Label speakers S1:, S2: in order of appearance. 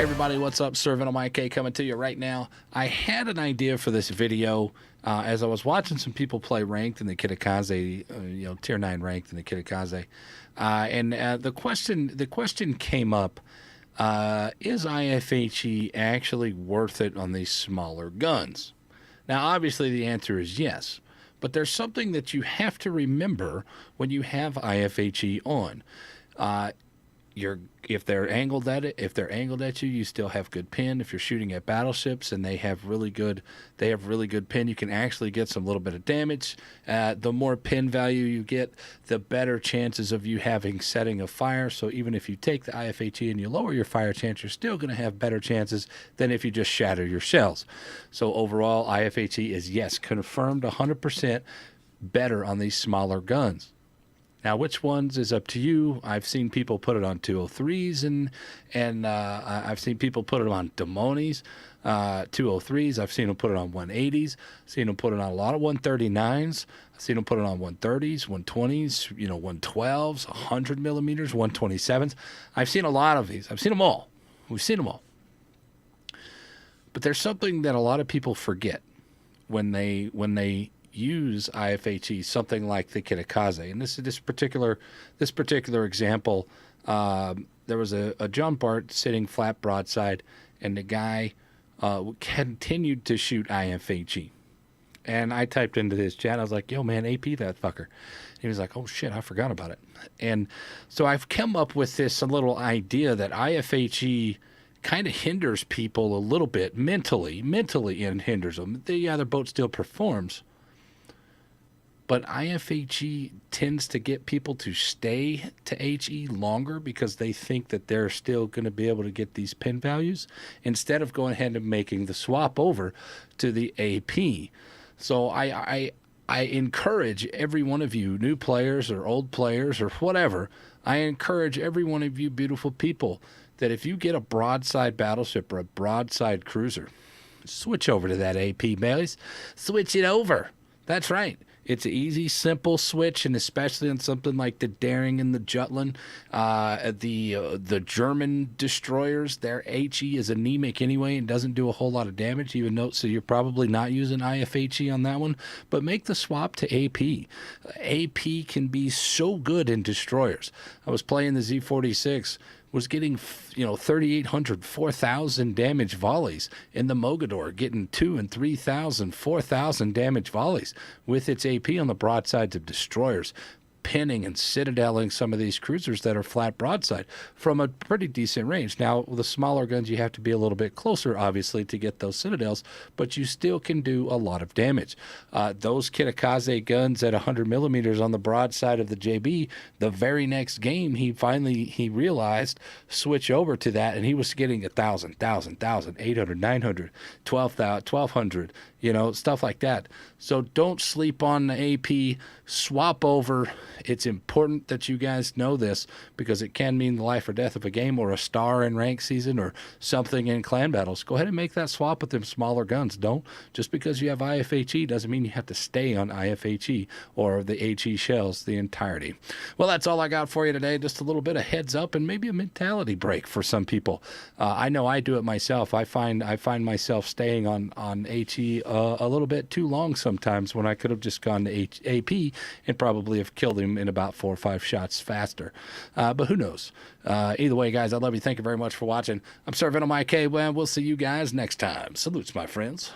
S1: Hey everybody, what's up? Sir Venom IK coming to you right now. I had an idea for this video as I was watching some people play ranked in the Kitakaze, tier 9 ranked in the Kitakaze. And the question came up, is IFHE actually worth it on these smaller guns? Now, obviously the answer is yes, but there's something that you have to remember when you have IFHE on. If they're angled at you, you still have good pin. If you're shooting at battleships and they have really good pin, you can actually get some little bit of damage. The more pin value you get, the better chances of you having setting of fire. So even if you take the IFHE and you lower your fire chance, you're still going to have better chances than if you just shatter your shells. So overall, IFHE is, yes, confirmed 100% better on these smaller guns. Now, which ones is up to you? I've seen people put it on 203s, and I've seen people put it on Demonis, 203s. I've seen them put it on 180s. I've seen them put it on a lot of 139s. I've seen them put it on 130s, 120s, 112s, 100 millimeters, 127s. I've seen a lot of these. I've seen them all. We've seen them all. But there's something that a lot of people forget when they use IFHE, something like the Kitakaze. And this particular example, there was a jump art sitting flat broadside, and the guy continued to shoot IFHE. And I typed into his chat, I was like, yo, man, AP that fucker. He was like, oh, shit, I forgot about it. And so I've come up with this little idea that IFHE kind of hinders people a little bit mentally and hinders them. Their boat still performs. But IFHE tends to get people to stay to HE longer because they think that they're still going to be able to get these pin values instead of going ahead and making the swap over to the AP. So I encourage every one of you, new players or old players or whatever, I encourage every one of you beautiful people that if you get a broadside battleship or a broadside cruiser, switch over to that AP, boys. Switch it over. That's right. It's an easy, simple switch, and especially on something like the Daring and the Jutland, the German destroyers, their HE is anemic anyway and doesn't do a whole lot of damage, even though, so you're probably not using IFHE on that one, but make the swap to AP. AP can be so good in destroyers. I was playing the Z46, was getting 3,800, 4,000 damage volleys in the Mogador, getting 2,000 and 3,000, 4,000 damage volleys with its AP on the broadsides of destroyers, pinning and citadeling some of these cruisers that are flat broadside from a pretty decent range. Now, with the smaller guns, you have to be a little bit closer, obviously, to get those citadels, but you still can do a lot of damage. Those Kitakaze guns at 100 millimeters on the broadside of the JB, the very next game, he realized, switch over to that, and he was getting 1,000, 800, 900, 1,200, stuff like that. So don't sleep on the AP. Swap over. It's important that you guys know this because it can mean the life or death of a game or a star in rank season or something in clan battles. Go ahead and make that swap with them smaller guns. Don't. Just because you have IFHE doesn't mean you have to stay on IFHE or the HE shells the entirety. Well, that's all I got for you today. Just a little bit of heads up and maybe a mentality break for some people. I know I do it myself. I find myself staying on HE a little bit too long sometimes when I could have just gone to AP and probably have killed him in about 4 or 5 shots faster. But who knows? Either way, guys, I love you. Thank you very much for watching. I'm Sir Venom IK. Well, we'll see you guys next time. Salutes, my friends.